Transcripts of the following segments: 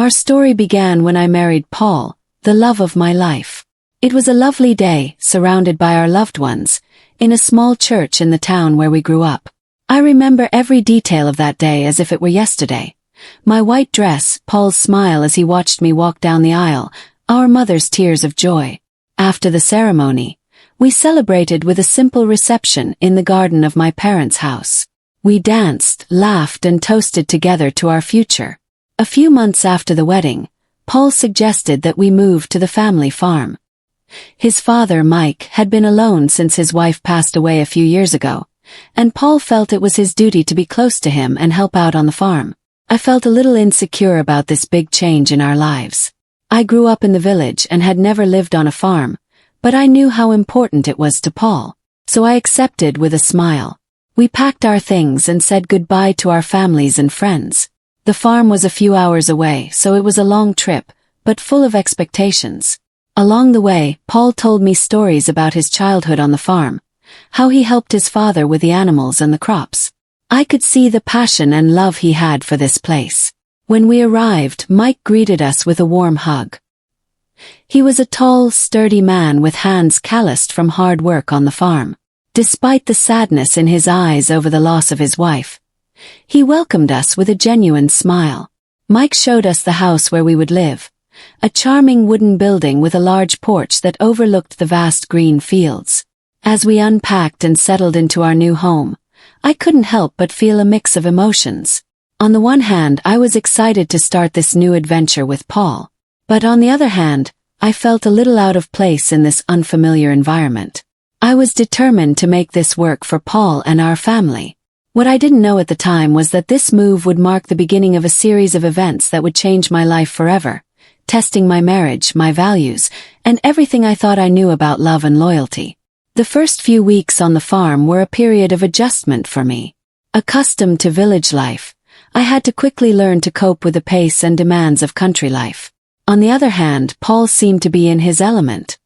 Our story began when I married Paul, the love of my life. It was a lovely day, surrounded by our loved ones, in a small church in the town where we grew up. I remember every detail of that day as if it were yesterday. My white dress, Paul's smile as he watched me walk down the aisle, our mother's tears of joy. After the ceremony, we celebrated with a simple reception in the garden of my parents' house. We danced, laughed, and toasted together to our future. A few months after the wedding, Paul suggested that we move to the family farm. His father, Mike, had been alone since his wife passed away a few years ago, and Paul felt it was his duty to be close to him and help out on the farm. I felt a little insecure about this big change in our lives. I grew up in the village and had never lived on a farm, but I knew how important it was to Paul, so I accepted with a smile. We packed our things and said goodbye to our families and friends. The farm was a few hours away, so it was a long trip, but full of expectations. Along the way, Paul told me stories about his childhood on the farm, how he helped his father with the animals and the crops. I could see the passion and love he had for this place. When we arrived, Mike greeted us with a warm hug. He was a tall, sturdy man with hands calloused from hard work on the farm. Despite the sadness in his eyes over the loss of his wife, he welcomed us with a genuine smile. Mike showed us the house where we would live, a charming wooden building with a large porch that overlooked the vast green fields. As we unpacked and settled into our new home, I couldn't help but feel a mix of emotions. On the one hand, I was excited to start this new adventure with Paul, but on the other hand, I felt a little out of place in this unfamiliar environment. I was determined to make this work for Paul and our family. What I didn't know at the time was that this move would mark the beginning of a series of events that would change my life forever, testing my marriage, my values, and everything I thought I knew about love and loyalty. The first few weeks on the farm were a period of adjustment for me. Accustomed to village life, I had to quickly learn to cope with the pace and demands of country life. On the other hand, Paul seemed to be in his element.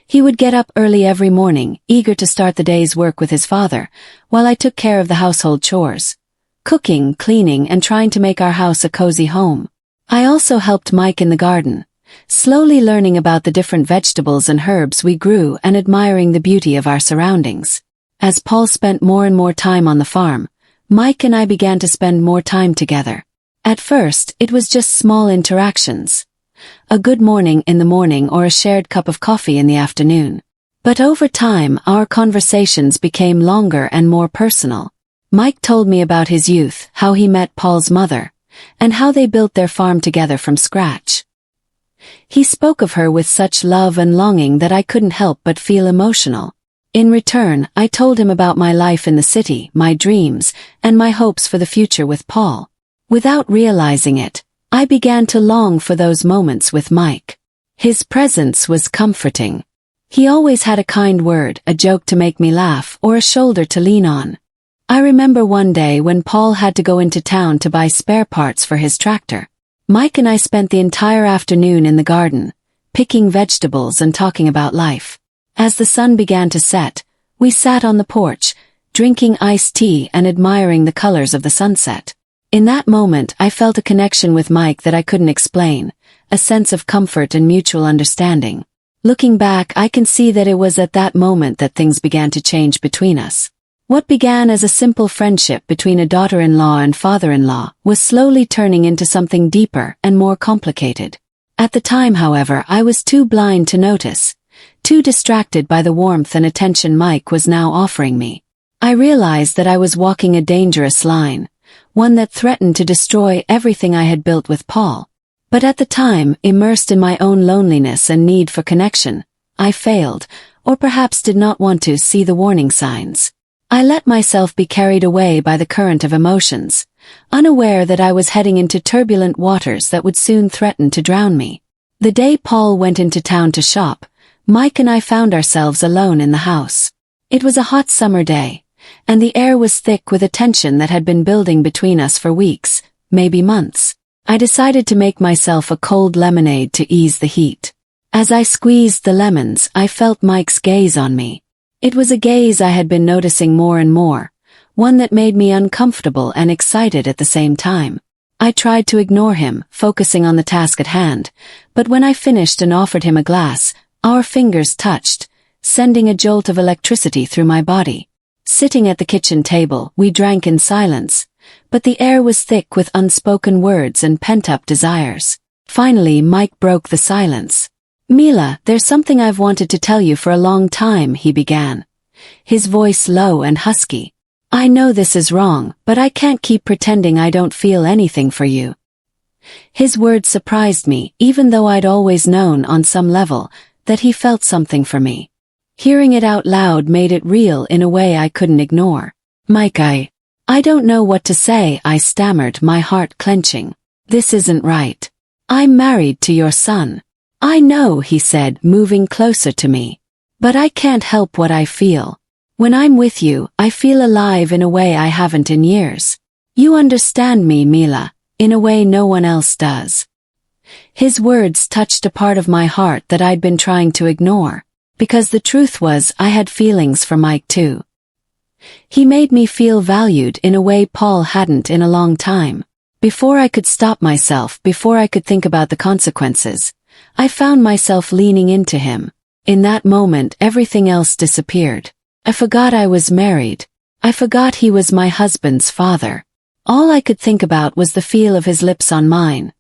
He would get up early every morning, eager to start the day's work with his father, while I took care of the household chores, cooking, cleaning, and trying to make our house a cozy home. I also helped Mike in the garden, slowly learning about the different vegetables and herbs we grew and admiring the beauty of our surroundings. As Paul spent more and more time on the farm, Mike and I began to spend more time together. At first, it was just small interactions. A good morning in the morning or a shared cup of coffee in the afternoon. But over time, our conversations became longer and more personal. Mike told me about his youth, how he met Paul's mother, and how they built their farm together from scratch. He spoke of her with such love and longing that I couldn't help but feel emotional. In return, I told him about my life in the city, my dreams, and my hopes for the future with Paul. Without realizing it, I began to long for those moments with Mike. His presence was comforting. He always had a kind word, a joke to make me laugh, or a shoulder to lean on. I remember one day when Paul had to go into town to buy spare parts for his tractor. Mike and I spent the entire afternoon in the garden, picking vegetables and talking about life. As the sun began to set, we sat on the porch, drinking iced tea and admiring the colors of the sunset. In that moment, I felt a connection with Mike that I couldn't explain, a sense of comfort and mutual understanding. Looking back, I can see that it was at that moment that things began to change between us. What began as a simple friendship between a daughter-in-law and father-in-law was slowly turning into something deeper and more complicated. At the time, however, I was too blind to notice, too distracted by the warmth and attention Mike was now offering me. I realized that I was walking a dangerous line, one that threatened to destroy everything I had built with Paul. But at the time, immersed in my own loneliness and need for connection, I failed, or perhaps did not want to see the warning signs. I let myself be carried away by the current of emotions, unaware that I was heading into turbulent waters that would soon threaten to drown me. The day Paul went into town to shop, Mike and I found ourselves alone in the house. It was a hot summer day, and the air was thick with a tension that had been building between us for weeks, maybe months. I decided to make myself a cold lemonade to ease the heat. As I squeezed the lemons, I felt Mike's gaze on me. It was a gaze I had been noticing more and more, one that made me uncomfortable and excited at the same time. I tried to ignore him, focusing on the task at hand, but when I finished and offered him a glass, our fingers touched, sending a jolt of electricity through my body. Sitting at the kitchen table, we drank in silence, but the air was thick with unspoken words and pent-up desires. Finally, Mike broke the silence. "Mila, there's something I've wanted to tell you for a long time," he began, his voice low and husky. "I know this is wrong, but I can't keep pretending I don't feel anything for you." His words surprised me, even though I'd always known on some level that he felt something for me. Hearing it out loud made it real in a way I couldn't ignore. "Mike, I don't know what to say," I stammered, my heart clenching. "This isn't right. I'm married to your son." "I know," he said, moving closer to me. "But I can't help what I feel. When I'm with you, I feel alive in a way I haven't in years. You understand me, Mila, in a way no one else does." His words touched a part of my heart that I'd been trying to ignore, because the truth was I had feelings for Mike too. He made me feel valued in a way Paul hadn't in a long time. Before I could stop myself, before I could think about the consequences, I found myself leaning into him. In that moment, everything else disappeared. I forgot I was married. I forgot he was my husband's father. All I could think about was the feel of his lips on mine,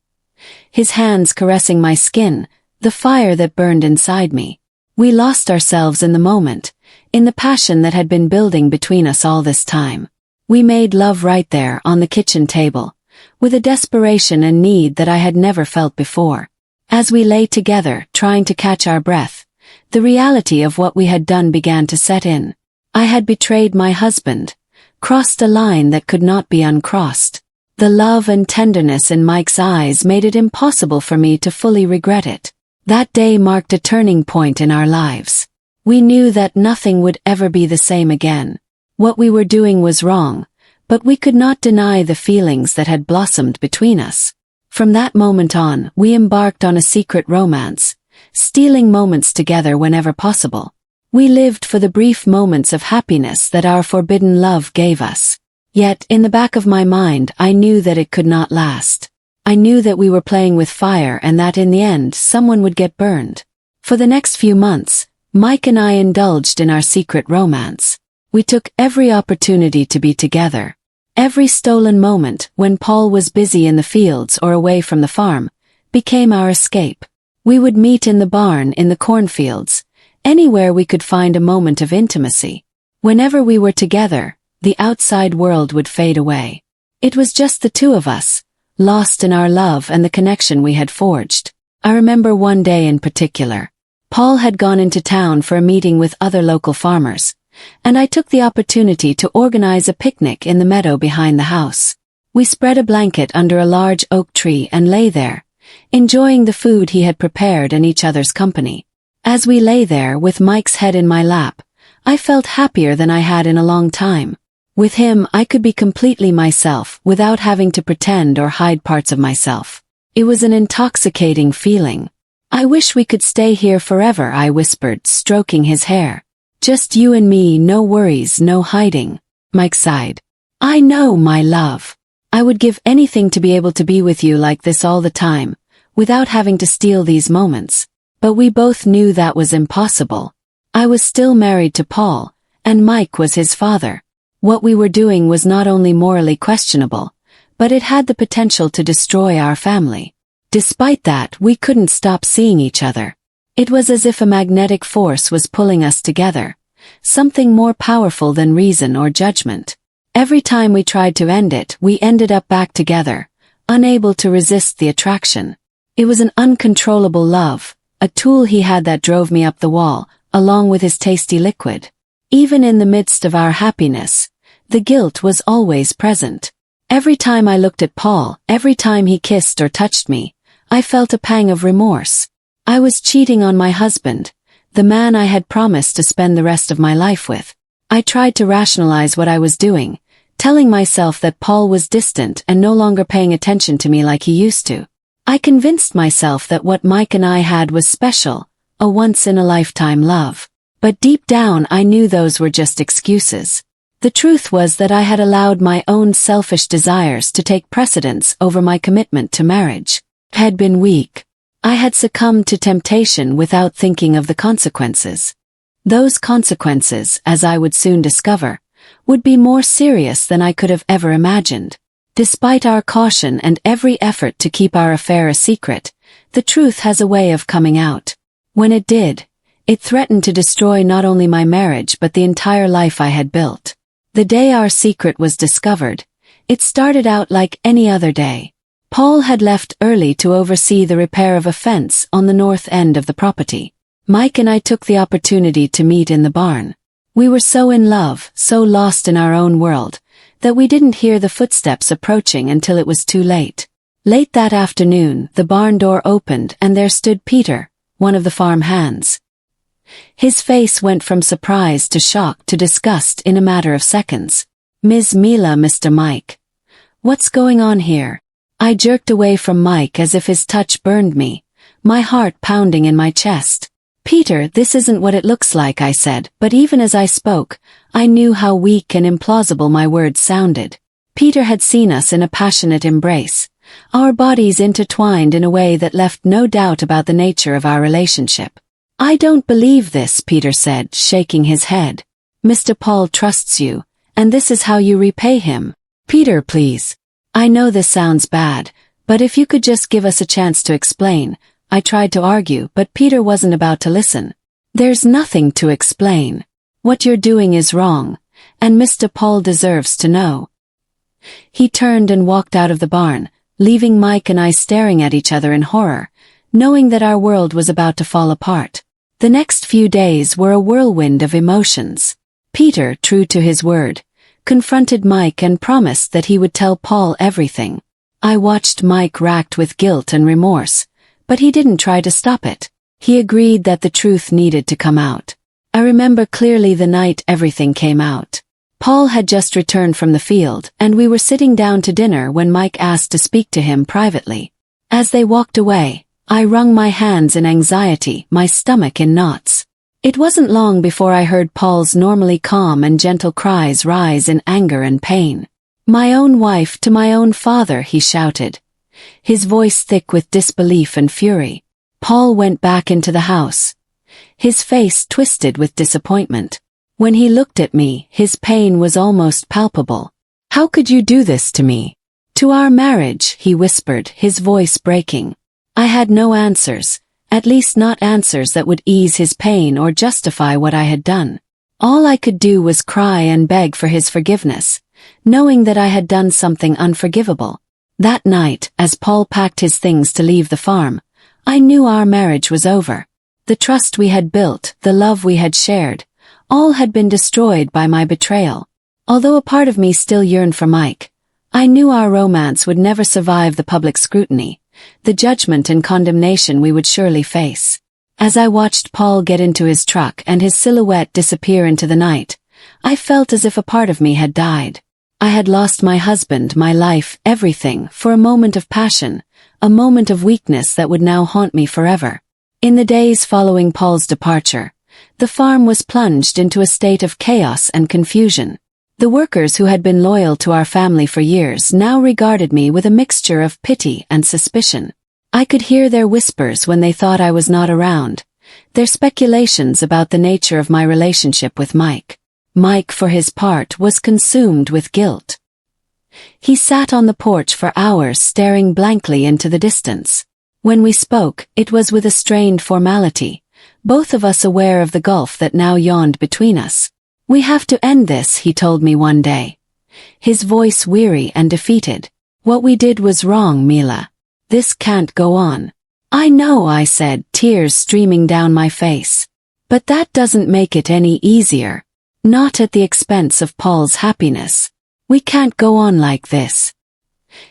his hands caressing my skin, the fire that burned inside me. We lost ourselves in the moment, in the passion that had been building between us all this time. We made love right there on the kitchen table, with a desperation and need that I had never felt before. As we lay together, trying to catch our breath, the reality of what we had done began to set in. I had betrayed my husband, crossed a line that could not be uncrossed. The love and tenderness in Mike's eyes made it impossible for me to fully regret it. That day marked a turning point in our lives. We knew that nothing would ever be the same again. What we were doing was wrong, but we could not deny the feelings that had blossomed between us. From that moment on, we embarked on a secret romance, stealing moments together whenever possible. We lived for the brief moments of happiness that our forbidden love gave us. Yet, in the back of my mind, I knew that it could not last. I knew that we were playing with fire and that in the end, someone would get burned. For the next few months, Mike and I indulged in our secret romance. We took every opportunity to be together. Every stolen moment, when Paul was busy in the fields or away from the farm, became our escape. We would meet in the barn, in the cornfields, anywhere we could find a moment of intimacy. Whenever we were together, the outside world would fade away. It was just the two of us, lost in our love and the connection we had forged. I remember one day in particular. Paul had gone into town for a meeting with other local farmers, and I took the opportunity to organize a picnic in the meadow behind the house. We spread a blanket under a large oak tree and lay there, enjoying the food he had prepared and each other's company. As we lay there with Mike's head in my lap, I felt happier than I had in a long time. With him, I could be completely myself without having to pretend or hide parts of myself. It was an intoxicating feeling. "I wish we could stay here forever," I whispered, stroking his hair. "Just you and me, no worries, no hiding." Mike sighed. "I know, my love. I would give anything to be able to be with you like this all the time, without having to steal these moments." But we both knew that was impossible. I was still married to Paul, and Mike was his father. What we were doing was not only morally questionable, but it had the potential to destroy our family. Despite that, we couldn't stop seeing each other. It was as if a magnetic force was pulling us together, something more powerful than reason or judgment. Every time we tried to end it, we ended up back together, unable to resist the attraction. It was an uncontrollable love, a tool he had that drove me up the wall, along with his tasty liquid. Even in the midst of our happiness, the guilt was always present. Every time I looked at Paul, every time he kissed or touched me, I felt a pang of remorse. I was cheating on my husband, the man I had promised to spend the rest of my life with. I tried to rationalize what I was doing, telling myself that Paul was distant and no longer paying attention to me like he used to. I convinced myself that what Mike and I had was special, a once-in-a-lifetime love. But deep down I knew those were just excuses. The truth was that I had allowed my own selfish desires to take precedence over my commitment to marriage. I had been weak. I had succumbed to temptation without thinking of the consequences. Those consequences, as I would soon discover, would be more serious than I could have ever imagined. Despite our caution and every effort to keep our affair a secret, the truth has a way of coming out. When it did, it threatened to destroy not only my marriage but the entire life I had built. The day our secret was discovered, it started out like any other day. Paul had left early to oversee the repair of a fence on the north end of the property. Mike and I took the opportunity to meet in the barn. We were so in love, so lost in our own world, that we didn't hear the footsteps approaching until it was too late. Late that afternoon, the barn door opened and there stood Peter, one of the farm hands. His face went from surprise to shock to disgust in a matter of seconds. "Ms. Mila, Mr. Mike. What's going on here?" I jerked away from Mike as if his touch burned me, my heart pounding in my chest. "Peter, this isn't what it looks like," I said, but even as I spoke, I knew how weak and implausible my words sounded. Peter had seen us in a passionate embrace, our bodies intertwined in a way that left no doubt about the nature of our relationship. "I don't believe this," Peter said, shaking his head. "Mr. Paul trusts you, and this is how you repay him. Peter, please. I know this sounds bad, but if you could just give us a chance to explain." I tried to argue, but Peter wasn't about to listen. "There's nothing to explain. What you're doing is wrong, and Mr. Paul deserves to know." He turned and walked out of the barn, leaving Mike and I staring at each other in horror, knowing that our world was about to fall apart. The next few days were a whirlwind of emotions. Peter, true to his word, confronted Mike and promised that he would tell Paul everything. I watched Mike racked with guilt and remorse, but he didn't try to stop it. He agreed that the truth needed to come out. I remember clearly the night everything came out. Paul had just returned from the field, and we were sitting down to dinner when Mike asked to speak to him privately. As they walked away, I wrung my hands in anxiety, my stomach in knots. It wasn't long before I heard Paul's normally calm and gentle cries rise in anger and pain. "My own wife to my own father," he shouted, his voice thick with disbelief and fury. Paul went back into the house, his face twisted with disappointment. When he looked at me, his pain was almost palpable. "How could you do this to me? To our marriage," he whispered, his voice breaking. I had no answers, at least not answers that would ease his pain or justify what I had done. All I could do was cry and beg for his forgiveness, knowing that I had done something unforgivable. That night, as Paul packed his things to leave the farm, I knew our marriage was over. The trust we had built, the love we had shared, all had been destroyed by my betrayal. Although a part of me still yearned for Mike, I knew our romance would never survive the public scrutiny, the judgment and condemnation we would surely face. As I watched Paul get into his truck and his silhouette disappear into the night, I felt as if a part of me had died. I had lost my husband, my life, everything, for a moment of passion, a moment of weakness that would now haunt me forever. In the days following Paul's departure, the farm was plunged into a state of chaos and confusion. The workers who had been loyal to our family for years now regarded me with a mixture of pity and suspicion. I could hear their whispers when they thought I was not around, their speculations about the nature of my relationship with Mike. Mike, for his part, was consumed with guilt. He sat on the porch for hours staring blankly into the distance. When we spoke, it was with a strained formality, both of us aware of the gulf that now yawned between us. "We have to end this," he told me one day, his voice weary and defeated. "What we did was wrong, Mila. This can't go on." "I know," I said, tears streaming down my face. "But that doesn't make it any easier. Not at the expense of Paul's happiness. We can't go on like this."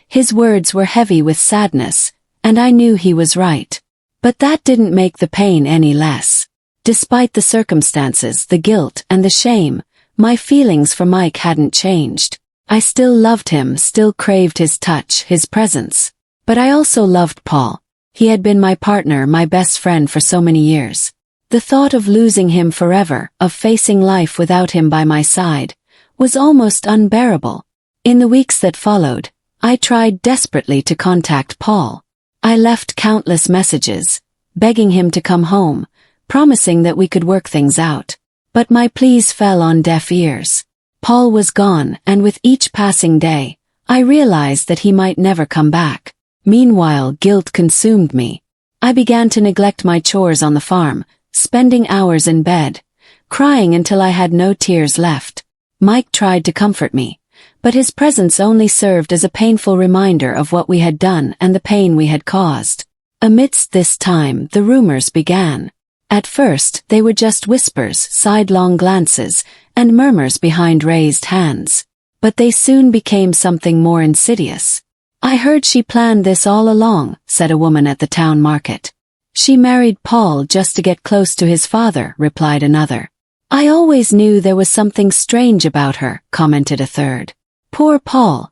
His words were heavy with sadness, and I knew he was right. But that didn't make the pain any less. Despite the circumstances, the guilt, and the shame, my feelings for Mike hadn't changed. I still loved him, still craved his touch, his presence. But I also loved Paul. He had been my partner, my best friend for so many years. The thought of losing him forever, of facing life without him by my side, was almost unbearable. In the weeks that followed, I tried desperately to contact Paul. I left countless messages, begging him to come home, promising that we could work things out. But my pleas fell on deaf ears. Paul was gone, and with each passing day, I realized that he might never come back. Meanwhile, guilt consumed me. I began to neglect my chores on the farm, spending hours in bed, crying until I had no tears left. Mike tried to comfort me, but his presence only served as a painful reminder of what we had done and the pain we had caused. Amidst this time, the rumors began. At first, they were just whispers, sidelong glances, and murmurs behind raised hands. But they soon became something more insidious. "I heard she planned this all along," said a woman at the town market. "She married Paul just to get close to his father," replied another. "I always knew there was something strange about her," commented a third. "Poor Paul.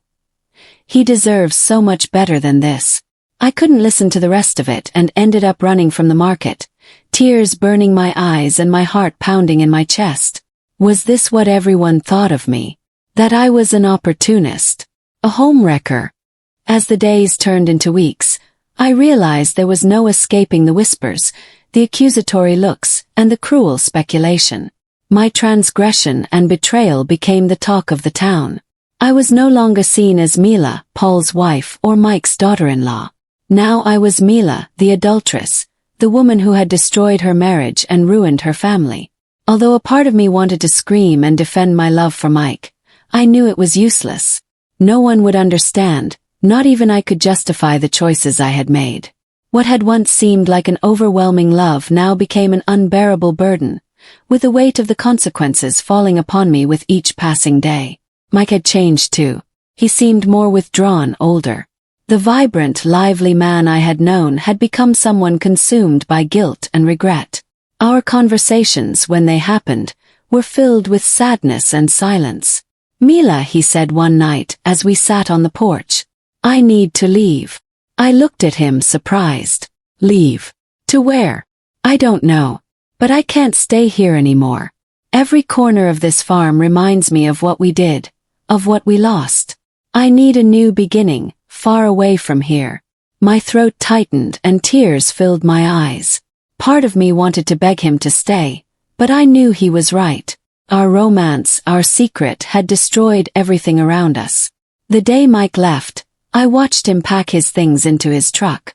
He deserves so much better than this." I couldn't listen to the rest of it and ended up running from the market, tears burning my eyes and my heart pounding in my chest. Was this what everyone thought of me? That I was an opportunist, a homewrecker? As the days turned into weeks, I realized there was no escaping the whispers, the accusatory looks, and the cruel speculation. My transgression and betrayal became the talk of the town. I was no longer seen as Mila, Paul's wife, or Mike's daughter-in-law. Now I was Mila, the adulteress, the woman who had destroyed her marriage and ruined her family. Although a part of me wanted to scream and defend my love for Mike, I knew it was useless. No one would understand, not even I could justify the choices I had made. What had once seemed like an overwhelming love now became an unbearable burden, with the weight of the consequences falling upon me with each passing day. Mike had changed too. He seemed more withdrawn, older. The vibrant, lively man I had known had become someone consumed by guilt and regret. Our conversations, when they happened, were filled with sadness and silence. "Mila," he said one night as we sat on the porch, "I need to leave." I looked at him surprised. "Leave? To where?" "I don't know. But I can't stay here anymore. Every corner of this farm reminds me of what we did, of what we lost. I need a new beginning, far away from here." My throat tightened and tears filled my eyes. Part of me wanted to beg him to stay, but I knew he was right. Our romance, our secret, had destroyed everything around us. The day Mike left, I watched him pack his things into his truck.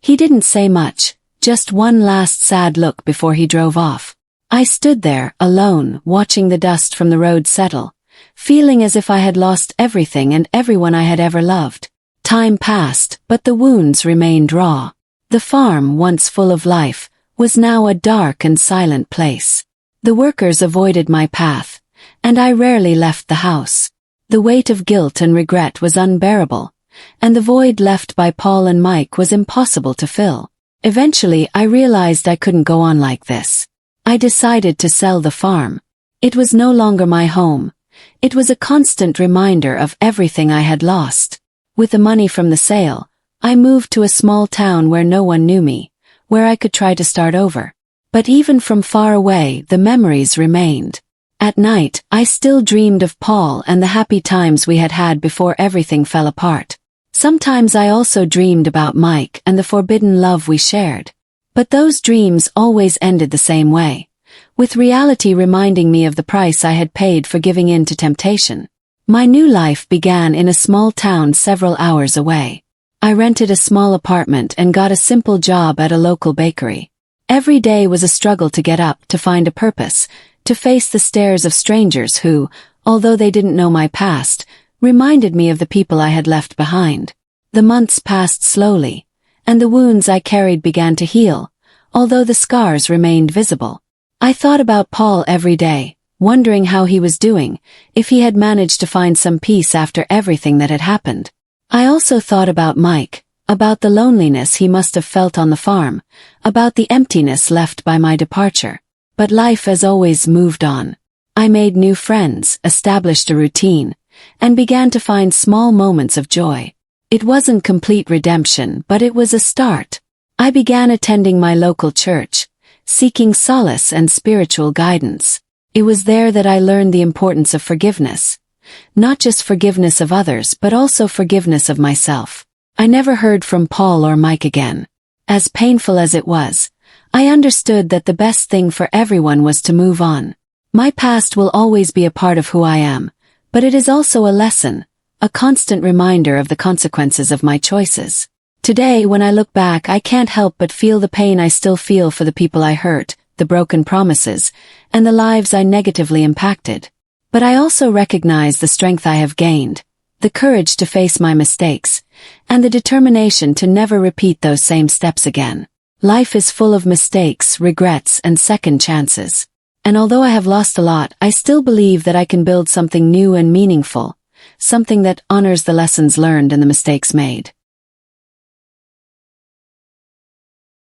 He didn't say much, just one last sad look before he drove off. I stood there, alone, watching the dust from the road settle, feeling as if I had lost everything and everyone I had ever loved. Time passed, but the wounds remained raw. The farm, once full of life, was now a dark and silent place. The workers avoided my path, and I rarely left the house. The weight of guilt and regret was unbearable, and the void left by Paul and Mike was impossible to fill. Eventually, I realized I couldn't go on like this. I decided to sell the farm. It was no longer my home. It was a constant reminder of everything I had lost. With the money from the sale, I moved to a small town where no one knew me, where I could try to start over. But even from far away, the memories remained. At night, I still dreamed of Paul and the happy times we had had before everything fell apart. Sometimes I also dreamed about Mike and the forbidden love we shared. But those dreams always ended the same way, with reality reminding me of the price I had paid for giving in to temptation. My new life began in a small town several hours away. I rented a small apartment and got a simple job at a local bakery. Every day was a struggle to get up, to find a purpose, to face the stares of strangers who, although they didn't know my past, reminded me of the people I had left behind. The months passed slowly, and the wounds I carried began to heal, although the scars remained visible. I thought about Paul every day, wondering how he was doing, if he had managed to find some peace after everything that had happened. I also thought about Mike, about the loneliness he must have felt on the farm, about the emptiness left by my departure. But life as always moved on. I made new friends, established a routine, and began to find small moments of joy. It wasn't complete redemption, but it was a start. I began attending my local church, seeking solace and spiritual guidance. It was there that I learned the importance of forgiveness. Not just forgiveness of others, but also forgiveness of myself. I never heard from Paul or Mike again. As painful as it was, I understood that the best thing for everyone was to move on. My past will always be a part of who I am, but it is also a lesson, a constant reminder of the consequences of my choices. Today, when I look back, I can't help but feel the pain I still feel for the people I hurt, the broken promises, and the lives I negatively impacted. But I also recognize the strength I have gained, the courage to face my mistakes, and the determination to never repeat those same steps again. Life is full of mistakes, regrets, and second chances. And although I have lost a lot, I still believe that I can build something new and meaningful, something that honors the lessons learned and the mistakes made.